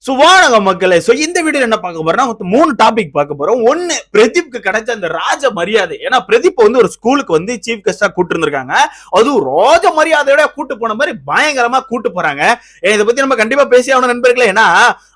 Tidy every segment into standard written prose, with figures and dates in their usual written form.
சுவானக மக்களே. சோ இந்த வீடியோ என்ன பார்க்க போறோம்னா 3 டாபிக் பார்க்க போறோம். ஒன்னு, பிரதீப்க்கு கிடைச்ச அந்த ராஜ மரியாதை. ஏன்னா பிரதீப் வந்து ஒரு ஸ்கூலுக்கு வந்து சீஃப் கெஸ்டா கூட்டு இருந்திருக்காங்க. அதுவும் ராஜ மரியாதையோட கூட்டு போன மாதிரி பயங்கரமா கூட்டு போறாங்க. இதை பத்தி நம்ம கண்டிப்பா பேசி ஆகணும் நண்பர்களே. ஏன்னா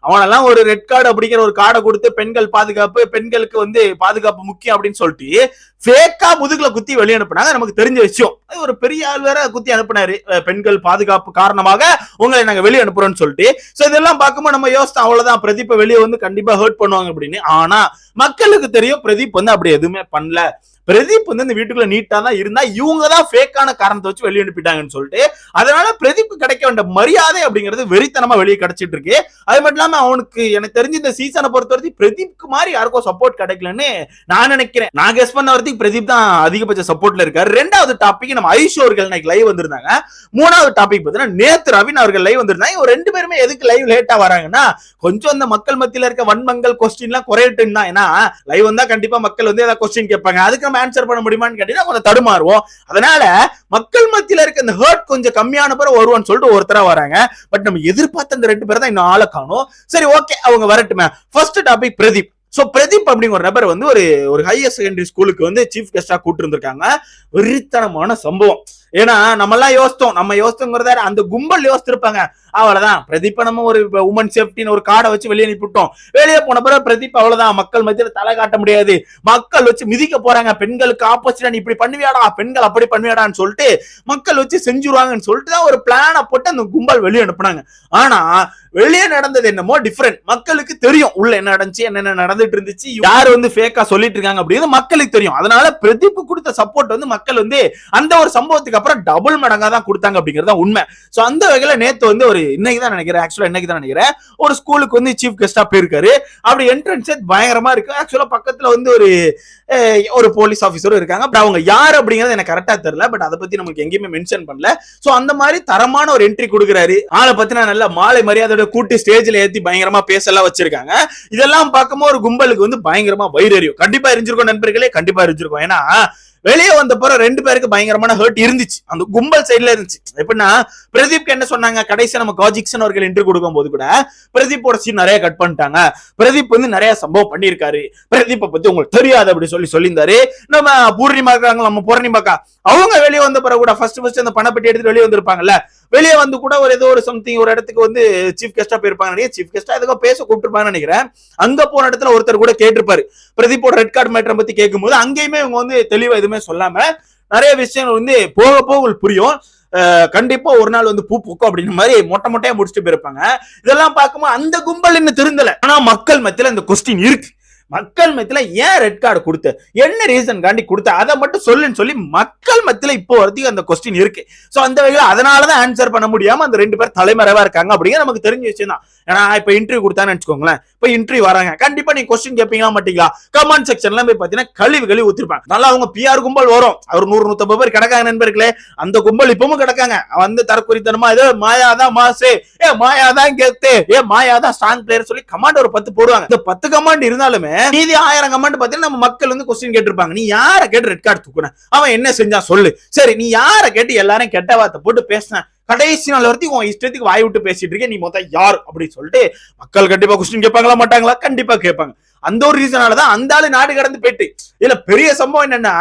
அவனெல்லாம் ஒரு ரெட் கார்டு அப்படிங்கிற ஒரு கார்டை கொடுத்து பெண்கள் பாதுகாப்பு, பெண்களுக்கு வந்து பாதுகாப்பு முக்கியம் அப்படின்னு சொல்லிட்டு ஃபேக்கா முதுகுல குத்தி வெளியே அனுப்புனாங்க. நமக்கு தெரிஞ்ச விஷயம். அது ஒரு பெரிய ஆள் வேற குத்தி அனுப்புனாரு. பெண்கள் பாதுகாப்பு காரணமாக உங்களை நாங்க வெளியே அனுப்புறோம்னு சொல்லிட்டு. சோ இதெல்லாம் பார்க்கும்போது நம்ம யோசித்தோம், அவ்வளவுதான் பிரதீப் வெளியே வந்து கண்டிப்பா ஹர்ட் பண்ணுவாங்க அப்படின்னு. ஆனா மக்களுக்கு தெரியும் பிரதீப் வந்து அப்படி எதுவுமே பண்ணல. பிரதீப் வந்து இந்த வீட்டுக்குள்ள நீட்டா தான் இருந்தா, இவங்க தான் ஃபேக்கான காரணத்தை வச்சு வெளியே அனுப்பிட்டாங்கன்னு சொல்லிட்டு, அதனால பிரதீப் கிடைக்க வேண்டிய மரியாதை அப்படிங்கிறது வெறித்தனமா வெளியே கிடைச்சிட்டு இருக்கு. அது மட்டும் இல்லாம அவனுக்கு எனக்கு தெரிஞ்சு இந்த சீசனை பொறுத்த வரைக்கும் பிரதீப்க்கு மாதிரி யாருக்கும் சப்போர்ட் கிடைக்கலன்னு நான் நினைக்கிறேன். நான் கெஸ் பண்ண வரைக்கும் பிரதீப் தான் அதிகபட்ச சப்போர்ட்ல இருக்காரு. ரெண்டாவது டாபிக் நம்ம ஐஷு அவர்கள் இன்னைக்கு லைவ் வந்திருந்தாங்க. மூணாவது டாபிக் பார்த்தீங்கன்னா நேத்து ரவின் அவர்கள் லைவ் வந்திருந்தாங்க. இவங்க ரெண்டு பேருமே எதுக்கு லைவ் லேட்டா வராங்கன்னா, கொஞ்சம் அந்த மக்கள் மத்தியில இருக்க வன்மங்கள் கொஸ்டின் எல்லாம் குறையட்டும் தான். ஏன்னா லைவ் வந்தா கண்டிப்பா மக்கள் வந்து ஏதாவது கொஸ்டின் கேட்பாங்க. அதுக்கு ஆன்சர் பண்ண முடியுமான்னு கேட்டீங்கன்னா கொஞ்சம் தடுமாறுவோம். அதனால மக்கள் மத்தியில இருக்க இந்த ஹர்ட் கொஞ்சம் கம்மியான பிறகு வருவான்னு சொல்லிட்டு ஒருத்தரா வராங்க. பட் நம்ம எதிர்பார்த்த அந்த 2 பேர் தான் இன்னும் ஆளை காணும். சரி, ஓகே, அவங்க வரட்டுமே. First topic Pradeep. So Pradeep அப்படிங்கிற ஒரு நபர் வந்து ஒரு ஹையர் செகண்டரி ஸ்கூலுக்கு வந்து சீஃப் கெஸ்டா கூட்டு இருந்திருக்காங்க. வெறித்தனமான சம்பவம். ஏன்னா நம்ம எல்லாம் யோசித்தோங்கிறத அந்த கும்பல் யோசிச்சிருப்பாங்க. அவ்வளவுதான், பிரதீப் நம்ம ஒரு உமன் சேஃப்டின்னு ஒரு கார்டை வச்சு வெளியே அனுப்பிவிட்டோம். வெளியே போன பிறகு பிரதீப் அவ்வளவுதான், மக்கள் மத்தியில தலை காட்ட முடியாது, மக்கள் வச்சு மிதிக்க போறாங்க, பெண்களுக்கு ஆப்போசிட்டா நீ இப்படி பண்ணுவியாடா, பெண்கள் அப்படி பண்ணுவியாடான்னு சொல்லிட்டு மக்கள் வச்சு செஞ்சுருவாங்கன்னு சொல்லிட்டு தான் ஒரு பிளான போட்டு அந்த கும்பல் வெளியே அனுப்புனாங்க. ஆனா வெளியே நடந்தது என்னமோ டிஃபரெண்ட். மக்களுக்கு தெரியும் உள்ள என்ன நடந்துச்சு, என்னென்ன நடந்துட்டு இருந்துச்சு, யாரு வந்து ஃபேக்கா சொல்லிட்டு இருக்காங்க அப்படின்னு மக்களுக்கு தெரியும். அதனால பிரதீப் கொடுத்த சப்போர்ட் வந்து மக்கள் வந்து அந்த ஒரு சம்பவத்துக்கு அப்புறம் டபுள் மடங்கா தான் கொடுத்தாங்க அப்படிங்கறத உண்மை. சோ அந்த வகையில நேத்து வந்து ஒரு இன்னைக்கு தான் நினைக்கிறேன் ஒரு ஸ்கூலுக்கு வந்து சீஃப் கெஸ்டா போயிருக்காரு. அப்படி என்ட்ரன்ஸ் பயங்கரமா இருக்கு. ஆக்சுவலா பக்கத்துல வந்து ஒரு போலீஸ் ஆபீசரும் இருக்காங்க. பட் அவங்க யார் அப்படிங்கறது எனக்கு கரெக்டா தெரியல. பட் அதை பத்தி நமக்கு எங்கேயுமே மென்ஷன் பண்ணல. சோ அந்த மாதிரி தரமான ஒரு என்ட்ரி கொடுக்குறாரு. ஆளை பத்தினா நல்ல மாலை மரியாதையோட கூட்டி ஸ்டேஜ்ல ஏத்தி பயங்கரமா பேசலாம் வச்சிருக்காங்க. இதெல்லாம் பார்க்கும்போது ஒரு கும்பலுக்கு வந்து பயங்கரமா வைரறியும் கண்டிப்பா இருந்திருக்கும் நண்பர்களே, கண்டிப்பா இருந்திருக்கும். ஏன்னா வெளியே வந்த பிறகு 2 பேருக்கு பயங்கரமான ஹர்ட் இருந்துச்சு, அந்த கும்பல் சைட்ல இருந்துச்சு. எப்படின்னா பிரதீப் என்ன சொன்னாங்க, கடைசி நம்ம காஜிக்சன் அவர்கள் இன்டர்வியூ கொடுக்கும் போது கூட பிரதீப்போட சீன் நிறைய கட் பண்ணிட்டாங்க. பிரதீப் வந்து நிறைய சம்பவம் பண்ணியிருக்காரு, பிரதீப்பை பத்தி உங்களுக்கு தெரியாது அப்படி சொல்லியிருந்தாரு. நம்ம பூர்ணிமா இருக்காங்க, நம்ம பூர்ணிமாக்கா, அவங்க வெளியே வந்த பிறகு கூட ஃபர்ஸ்ட் அந்த பணப்பெட்டி எடுத்து வெளியே வந்திருப்பாங்கல்ல, வெளியே வந்து கூட ஏதோ ஒரு சம்திங் ஒரு இடத்துக்கு வந்து சீஃப் கெஸ்டா போயிருப்பாங்க. சீஃப் கெஸ்டா எதுக்கோ பேச கூப்பிட்டுருப்பாங்கன்னு நினைக்கிறேன். அங்க போன இடத்துல ஒருத்தர் கூட கேட்டிருப்பாரு பிரதீப்போட ரெட் கார்டு மேட்டரை பத்தி கேட்கும்போது. அங்கேயுமே இவங்க வந்து தெளிவா எதுவுமே சொல்லாம நிறைய விஷயங்கள் வந்து போக போக புரியும். கண்டிப்பா ஒரு நாள் வந்து பூ பூக்கும் அப்படின்னு மாதிரி மொட்டையா முடிச்சுட்டு போயிருப்பாங்க. இதெல்லாம் பார்க்கும்போது அந்த கும்பல் இன்னும் திருந்தல. ஆனா மக்கள் மத்தியில இந்த கொஸ்டின் இருக்கு. மக்கள் மத்தியில ஏன் ரெட் கார்டு கொடுத்த, என்ன ரீசன் காண்டி கொடுத்த, அதை மட்டும் சொல்லுன்னு சொல்லி மக்கள் மத்தியில இப்போ வரைக்கும் அந்த கொஸ்டின் இருக்கு. சோ அந்த வகையில் அதனாலதான் ஆன்சர் பண்ண முடியாம அந்த 2 பேர் தலைமறைவா இருக்காங்க அப்படிங்கிற நமக்கு தெரிஞ்ச விஷயம் தான். ஏன்னா இப்ப இன்டர்வியூ கொடுத்தான்னு வச்சுக்கோங்களேன், இப்ப இன்டர்வியூ வராங்க, கண்டிப்பா நீங்க கொஸ்டின் கேட்பீங்களா மாட்டீங்களா, கமெண்ட் செக்ஷன்ல போய் பாத்தீங்கன்னா கழிவு ஊத்திருப்பாங்க. நல்லா அவங்க பிஆர் கும்பல் வரும், அவர் 100-150 பேர் கிடக்காங்க நண்பர்களே. அந்த கும்பல் இப்பவும் கிடக்காங்க. வந்து தரக்குறித்தனமா ஏதோ மாயாதான் மாசு, மாயாதான் கெத்து, மாயாதான் ஸ்ட்ராங் பிளேயர் சொல்லி கமாண்ட் ஒரு 10 போடுவாங்க. இந்த 10 கமாண்ட் இருந்தாலுமே மீதி 1000 கமெண்ட் பாத்தீங்கன்னா நம்ம மக்கள் வந்து கொஸ்டின் கேட்டிருப்பாங்க. நீ யார கேட்டு ரெட் கார்டு தூக்குன, அவன் என்ன செஞ்சா சொல்லு, சரி நீ யார கேட்டு எல்லாரும் கெட்ட வார்த்தை போட்டு பேசின, கடைசி நாள் வரைக்கும் உன் இஷ்டத்துக்கு வாய் விட்டு பேசிட்டு இருக்க, நீ மொத்தம் யார் அப்படின்னு சொல்லிட்டு மக்கள் கண்டிப்பா கொஸ்டின் கேட்பாங்களா மாட்டாங்களா, கண்டிப்பா கேட்பாங்க. அந்த ஒரு ரீசனாலதான் அந்த ஆளு நாடு கடந்து போயிட்டு. இதுல பெரிய சம்பவம் என்னன்னா,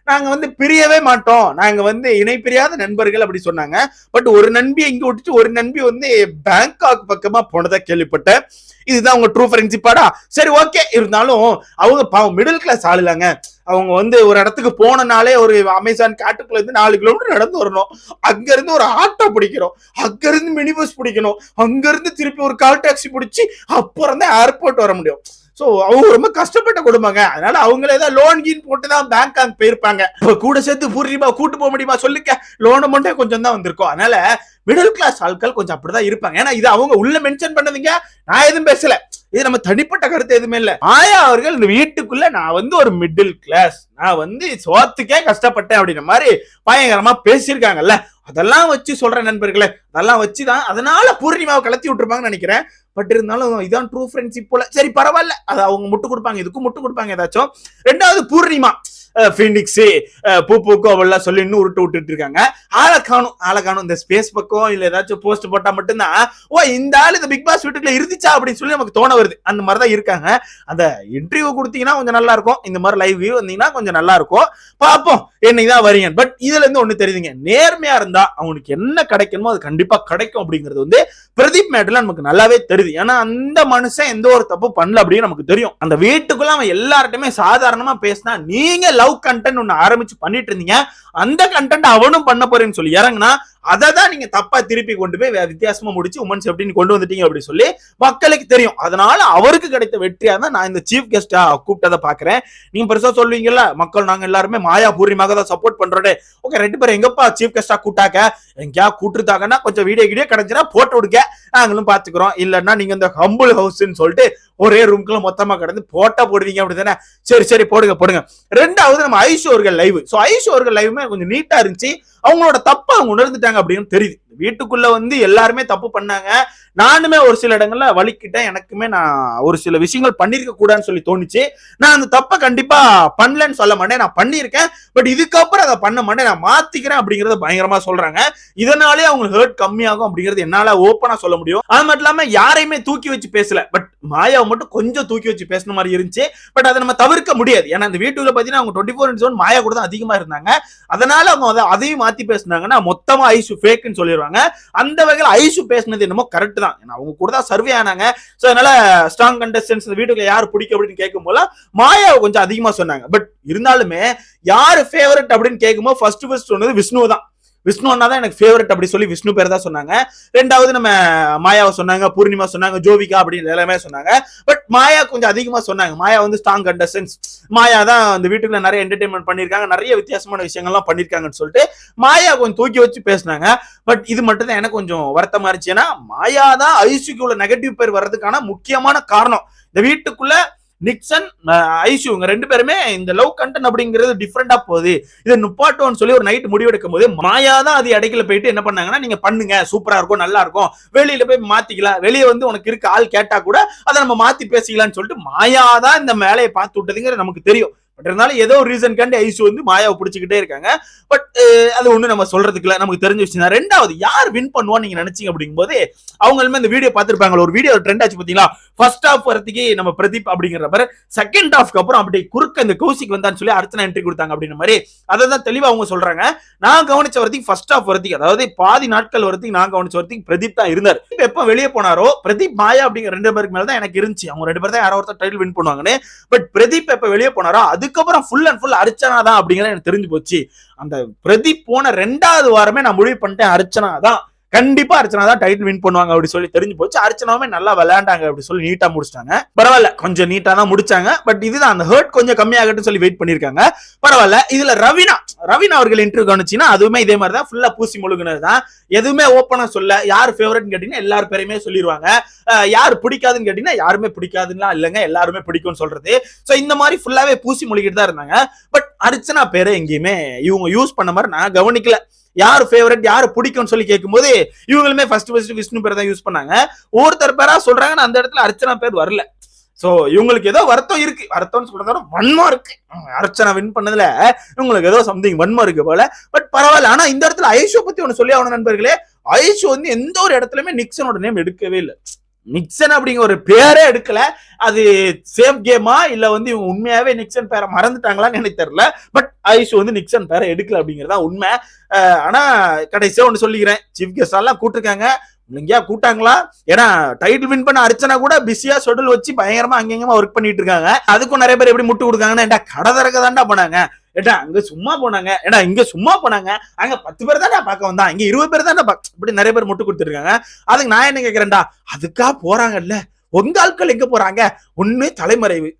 நாங்க வந்து பிரியவே மாட்டோம், நாங்க வந்து இணை பிரியாத நண்பர்கள் அப்படி சொன்னாங்க. பட் ஒரு நண்பி இங்க விட்டுட்டு ஒரு நண்பி வந்து பேங்காக் பக்கமா போனதா கேள்விப்பட்டேன். இதுதான் உங்க ட்ரூ ஃப்ரெண்ட்ஷிப்பாடா? சரி, ஓகே. இருந்தாலும் அவங்க பாவம் மிடில் கிளாஸ் ஆளுலாங்க. அவங்க வந்து ஒரு இடத்துக்கு போனனாலே ஒரு அமேசான் காட்டுக்குள்ள இருந்து 4 கிலோமீட்டர் நடந்து வரணும், அங்க இருந்து ஒரு ஆட்டோ பிடிக்கணும், அங்க இருந்து மினி பஸ் பிடிக்கணும், அங்க இருந்து திருப்பி ஒரு கால் டாக்ஸி பிடிச்சி அப்புறம் தான் ஏர்போர்ட் வர முடியும். சோ அவங்க ரொம்ப கஷ்டப்பட்ட குடும்பங்க. அதனால அவங்களே தான் லோன் கீன் போட்டுதான் பேங்காக் போயிருப்பாங்க. கூட சேர்த்து பூர்ணிமா கூட்டு போக முடியுமா சொல்லுங்க, லோனை மட்டும் கொஞ்சம் தான் வந்திருக்கும். அதனால மிடில் கிளாஸ் ஆட்கள் கொஞ்சம் அப்படிதான் இருப்பாங்க. ஏன்னா இது அவங்க உள்ள மென்ஷன் பண்ணதுங்க, நான் எதுவும் பேசல, இது நம்ம தனிப்பட்ட கருத்து எதுவுமே இல்ல. ஆயா அவர்கள் இந்த வீட்டுக்குள்ள நான் வந்து ஒரு மிடில் கிளாஸ், நான் வந்து சோத்துக்கே கஷ்டப்பட்டேன் அப்படின்ற மாதிரி பயங்கரமா பேசியிருக்காங்கல்ல, அதெல்லாம் வச்சு சொல்ற நண்பர்களே, அதெல்லாம் வச்சுதான் அதனால பூர்ணிமாவை கலத்தி விட்டுருப்பாங்கன்னு நினைக்கிறேன். பட் இருந்தாலும் இதான் ட்ரூ ஃப்ரெண்ட்ஷிப் போல. சரி பரவாயில்ல, அது அவங்க முட்டு கொடுப்பாங்க, இதுக்கும் முட்டு கொடுப்பாங்க ஏதாச்சும். ரெண்டாவது பூர்ணிமா பீனிக்ஸ் பூ பூக்கும் அவெல்லாம் சொல்லி இன்னும் உருட்டு விட்டுட்டு இருக்காங்க. ஆளை காணும் இந்த ஸ்பேஸ் பக்கம் இல்ல ஏதாச்சும் போஸ்ட் போட்டா மட்டும்தான் ஓ இந்த ஆள் இந்த பிக் பாஸ் வீட்டுக்குள்ள இருந்துச்சா அப்படின்னு சொல்லி நமக்கு தோண வருது. அந்த மாதிரிதான் இருக்காங்க. அந்த இன்டர்வியூ கொடுத்தீங்கன்னா கொஞ்சம் நல்லா இருக்கும். இந்த மாதிரி லைவ் வியூ வந்தீங்கன்னா கொஞ்சம் நல்லா இருக்கும். பாப்போம் என்னைக்குதான் வரீங்க. பட் இதுல இருந்து ஒண்ணு தெரியுதுங்க, நேர்மையா இருந்தா அவனுக்கு என்ன கிடைக்கணுமோ அது கண்டிப்பா கிடைக்கும் அப்படிங்கிறது வந்து பிரதீப் மேட்டர்ல நமக்கு நல்லாவே தெரியுது. ஏன்னா அந்த மனுஷன் எந்த ஒரு தப்பு பண்ணல அப்படின்னு நமக்கு தெரியும். அந்த வீட்டுக்குள்ள அவன் எல்லார்ட்டுமே சாதாரணமா பேசினா, நீங்க லவ் கண்டென்ட் ஒண்ணு ஆரம்பிச்சு பண்ணிட்டு இருந்தீங்க, அந்த கண்டென்ட் அவனும் பண்ண போறேன்னு சொல்லி இறங்குனா அதை தான் நீங்க தப்பா திருப்பி கொண்டு போய் வித்தியாசமா முடிச்சு உமன்ஸ் எப்படின்னு கொண்டு வந்துட்டீங்க அப்படி சொல்லி மக்களுக்கு தெரியும். அதனால அவருக்கு கிடைத்த வெற்றியா தான் நான் இந்த சீஃப் கெஸ்டா கூப்பிட்டதை பாக்குறேன். நீங்க பெருசா சொல்வீங்கல்ல, மக்கள் நாங்க எல்லாருமே மாயா பூர்ணிமாக தான் சப்போர்ட் பண்றோம். ஓகே, 2 பேரும் எங்கப்பா சீஃப் கெஸ்டா கூட்டாக்க, எங்கயா கூட்டுருத்தாங்கன்னா கொஞ்சம் வீடியோ கிடைச்சுனா போட்டு விடுங்க, நாங்களும் பாத்துக்கிறோம். இல்லன்னா நீங்க இந்த ஹம்பிள் ஹவுஸ்ன்னு சொல்லிட்டு ஒரே ரூம்குள்ள மொத்தமா கிடந்து போட்டா போடுவீங்க அப்படிதானே? சரி போடுங்க. 2வது நம்ம ஐஷு அவர்கள் லைவ். சோ ஐஷு அவர்கள் லைவ்மே கொஞ்சம் நீட்டா இருந்துச்சு. அவங்களோட தப்ப அவங்க உணர்ந்துட்டாங்க அப்படின்னு தெரியுது. வீட்டுக்குள்ள வந்து எல்லாருமே தப்பு பண்ணாங்க. நானுமே ஒரு சில இடங்கள்ல வலிக்கிட்டேன். எனக்குமே நான் ஒரு சில விஷயங்கள் பண்ணிருக்க கூடாதுன்னு சொல்லி தோணுச்சு. நான் அந்த தப்ப கண்டிப்பா பண்ணலன்னு சொல்ல மாட்டேன், நான் பண்ணிருக்கேன். பட் இதுக்கப்புறம் அதை பண்ண மாட்டேன், நான் மாத்திக்கிறேன் அப்படிங்கறத பயங்கரமா சொல்றாங்க. இதனாலே அவங்க ஹர்ட் கம்மியாகும் அப்படிங்கிறது என்னால ஓப்பனா சொல்ல முடியும். அது மட்டும் இல்லாம யாரையுமே தூக்கி வச்சு பேசல, பட் மாயாவை மட்டும் கொஞ்சம் தூக்கி வச்சு பேசின மாதிரி இருந்துச்சு. பட் அதை நம்ம தவிர்க்க முடியாது. ஏன்னா அந்த வீட்டுக்குள்ள பாத்தீங்கன்னா அவங்க 24x7 மாயா கூட தான் அதிகமா இருந்தாங்க. அதனால அவங்க அதையும் மாத்தி பேசினாங்கன்னா மொத்தமா ஐஷு ஃபேக்னு சொல்லிடுவாங்க. அந்த வகையில் ஐஷு பேசினது என்னமோ கரெக்ட் தான். அவங்க கூட தான் சர்வே ஆனாங்க. சோ அதனால ஸ்ட்ராங் கண்டஸ்டன்ஸ் இந்த வீட்டுக்குள்ள யாரு பிடிக்கும் அப்படின்னு கேட்கும் போல மாயாவை கொஞ்சம் அதிகமா சொன்னாங்க. பட் இருந்தாலுமே யாரு ஃபேவரட் அப்படின்னு கேட்கும்போது ஃபர்ஸ்ட் சொன்னது விஷ்ணு தான். விஷ்ணு அண்ணா தான் எனக்கு ஃபேவரட் அப்படி சொல்லி விஷ்ணு பேர் தான் சொன்னாங்க. 2வது நம்ம மாயாவை சொன்னாங்க, பூர்ணிமா சொன்னாங்க, ஜோவிகா அப்படின்னு எல்லாமே சொன்னாங்க. பட் மாயா கொஞ்சம் அதிகமா சொன்னாங்க. மாயா வந்து ஸ்ட்ராங் கண்டஸ்டன்ஸ், மாயா தான் அந்த வீட்டுக்குள்ள நிறைய என்டர்டைன்மெண்ட் பண்ணிருக்காங்க, நிறைய வித்தியாசமான விஷயங்கள்லாம் பண்ணிருக்காங்கன்னு சொல்லிட்டு மாயா கொஞ்சம் தூக்கி வச்சு பேசினாங்க. பட் இது மட்டும் தான் எனக்கு கொஞ்சம் வருத்தமா இருந்துச்சு. ஏன்னா மாயா தான் ஐஷுக்கு உள்ள நெகட்டிவ் பேர் வர்றதுக்கான முக்கியமான காரணம். இந்த வீட்டுக்குள்ள நிக்சன் ஐஷு இவங்க 2 பேருமே இந்த லவ் கண்டென்ட் அப்படிங்கிறது டிஃபரெண்டா போகுது, இதை நுப்பாட்டோன்னு சொல்லி ஒரு நைட் முடிவெடுக்கும் போது மாயா தான் அது இடையில போயிட்டு என்ன பண்ணாங்கன்னா, நீங்க பண்ணுங்க சூப்பரா இருக்கும் நல்லா இருக்கும், வெளியில போய் மாத்திக்கலாம், வெளியே வந்து உனக்கு இருக்க ஆள் கேட்டா கூட அதை நம்ம மாத்தி பேசிக்கலாம்னு சொல்லிட்டு மாயா தான் இந்த மேலையை பார்த்து விட்டதுங்கிறது நமக்கு தெரியும். பட் இருந்தாலும் ஏதோ ஒரு ரீசன் கண்டு ஐஷு வந்து மாயாவை பிடிச்சிக்கிட்டே இருக்காங்க. பட் அது ஒண்ணு நம்ம சொல்றதுக்கு இல்ல, நமக்கு தெரிஞ்ச விஷயம் தான். 2வது யார் வின் பண்ணுவான்னு நீங்க நினைச்சீங்க அப்படிங்கும் போது அவங்களுமே இந்த வீடியோ பார்த்திருப்பாங்க. ஒரு வீடியோ ட்ரெண்ட் ஆச்சு பாத்தீங்களா, ஃபர்ஸ்ட் ஹாஃப் வரதுக்கு நம்ம பிரதீப் அப்படிங்கிறப்ப செகண்ட் ஹாஃப்க்கு அப்புறம் அப்படி குறுக்க இந்த கௌசிக் வந்தான்னு சொல்லி அர்ச்சனா என்ட்ரி கொடுத்தாங்க அப்படின்ற மாதிரி அதை தான் தெளிவா அவங்க சொல்றாங்க. நான் கவனிச்ச வரதுக்கு ஃபர்ஸ்ட் ஹாஃப் வரதுக்கு, அதாவது பாதி நாட்கள் வரதுக்கு நான் கவனிச்ச வரதுக்கு பிரதீப் தான் இருந்தார். எப்ப வெளியே போனாரோ பிரதீப் மாயா அப்படிங்கிற 2 பேருக்கு மேல தான் எனக்கு இருந்துச்சு, அவங்க 2 பேர் தான் யாரோ ஒருத்தர் டைட்டில் வின் பண்ணுவாங்கன்னு. பட் பிரதீப் எப்ப வெளியே போனாரோ அதுக்கப்புறம் ஃபுல் அண்ட் ஃபுல் அர்ச்சனா தான் அப்படிங்கிறது எனக்கு தெரிஞ்சு போச்சு. அந்த பிரதீப் போன 2வது வாரமே நான் முடிவு பண்ணிட்டேன், அர்ச்சனா தான் கண்டிப்பா அர்ச்சனா தான் டைட்டில் வின் பண்ணுவாங்க அப்படி சொல்லி தெரிஞ்சு போச்சு. அர்ச்சனாவுமே நல்லா விளையாண்டாங்க அப்படி சொல்லி நீட்டா முடிச்சிட்டாங்க. பரவாயில்ல, கொஞ்சம் நீட்டா தான் முடிச்சாங்க. பட் இதுதான் அந்த ஹர்ட் கொஞ்சம் கம்மியாகட்டும் சொல்லி வெயிட் பண்ணிருக்காங்க. பரவாயில்ல. இதுல ரவீனா அவர்கள் இன்டர்வியூ கவனிச்சீங்கன்னா அதுவுமே இதே மாதிரி தான், ஃபுல்லா பூசி முழுகுனது தான். எதுவுமே ஓப்பனா சொல்ல, யார் ஃபேவரட்னு கேட்டீங்கன்னா எல்லாரும் பேருமே சொல்லிடுவாங்க. யார் பிடிக்காதுன்னு கேட்டீங்கன்னா யாருமே பிடிக்காதுன்னா இல்லைங்க எல்லாருமே பிடிக்கும்னு சொல்றது. சோ இந்த மாதிரி ஃபுல்லாவே பூசி முழுகிட்டு தான் இருந்தாங்க. பட் அர்ச்சனா பேரை எங்கேயுமே இவங்க யூஸ் பண்ண மாதிரி நான் கவனிக்கல. யார் ஃபேவரட் யாரு பிடிக்கும்னு சொல்லி கேட்கும்போது இவங்களுமே ஃபர்ஸ்ட் விஷ்ணு பேர் தான் யூஸ் பண்ணாங்க. ஒருத்தர் பேரா சொல்றாங்க, அந்த இடத்துல அர்ச்சனா பேர் வரல. சோ இவங்களுக்கு ஏதோ வருத்தம் இருக்கு, வருத்தம்னு சொல்றதோட வன்மம் இருக்கு. அர்ச்சனா வின் பண்ணதுல இவங்களுக்கு ஏதோ சம்திங் வன்மம் இருக்கு போல. பட் பரவாயில்ல. ஆனா இந்த இடத்துல ஐஷு பத்தி ஒண்ணு சொல்லி ஆகணும் நண்பர்களே. ஐஷு வந்து எந்த ஒரு இடத்துலயுமே நிக்சனோட நேம் எடுக்கவே இல்லை. நிக்சன் அப்படிங்கிற ஒரு பேரே எடுக்கல. அது சேஃப் கேமா இல்ல வந்து இவங்க உண்மையாவே நிக்சன் பேரை மறந்துட்டாங்களான்னு எனக்கு தெரியல. பட் ஐஷு வந்து நிக்சன் பேரை எடுக்கல அப்படிங்கறதா உண்மை. ஆனா கடைசியா ஒண்ணு சொல்லிக்கிறேன், சீஃப் கெஸ்ட் எல்லாம் கூட்டிருக்காங்க, எங்கேயா கூட்டாங்களா? ஏன்னா டைட்டில் வின் பண்ண அர்ச்சனா கூட பிஸியா ஷெட்யூல் வச்சு பயங்கரமா அங்கேயுமா ஒர்க் பண்ணிட்டு இருக்காங்க. அதுக்கும் நிறைய பேர் எப்படி முட்டு கொடுக்காங்கன்னா, கடை திறக்க தாண்டா போனாங்க, ஏடா அங்க சும்மா போனாங்க, ஏடா இங்க சும்மா போனாங்க, அங்க 10 பேர் தானே பார்க்க வந்தா, இங்க 20 பேர் தானே இப்படி நிறைய பேர் முட்டு கொடுத்துருக்காங்க. அதுக்கு நான் என்ன கேட்கிறேன்டா, அதுக்கா போறாங்கல்ல, உங்க ஆட்கள் எங்க போறாங்க? ஒண்ணு தலைமறைவு,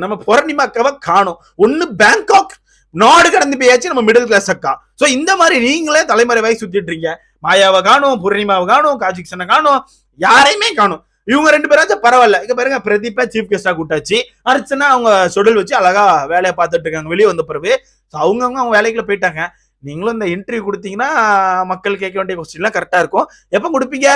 நம்ம பூர்ணிமாக்காவை காணும், ஒண்ணு பேங்காக் நாடு கடந்து போயாச்சு நம்ம மிடில் கிளாஸ் அக்கா. சோ இந்த மாதிரி நீங்களே தலைமறைவாய் சுத்திட்டு இருக்கீங்க. மாயாவை காணும், பூர்ணிமாவை காணும், காஜிக்சனை காணும், யாரையுமே காணும். இவங்க 2 பேராச்சும் பரவாயில்ல. இங்க பாருங்க, பிரதீப்பா சீஃப் கெஸ்டா கூட்டாச்சு, அர்ச்சனா அவங்க ஷெட்யூல் வச்சு அழகா வேலையை பார்த்துட்டு இருக்காங்க வெளியே வந்த பிறகு. அவங்கவுங்க அவங்க வேலைக்குள்ள போயிட்டாங்க. நீங்களும் இந்த இன்டர்வியூ கொடுத்தீங்கன்னா மக்கள் கேட்க வேண்டிய கொஸ்டின் எல்லாம் கரெக்டா இருக்கும். எப்ப கொடுப்பீங்க?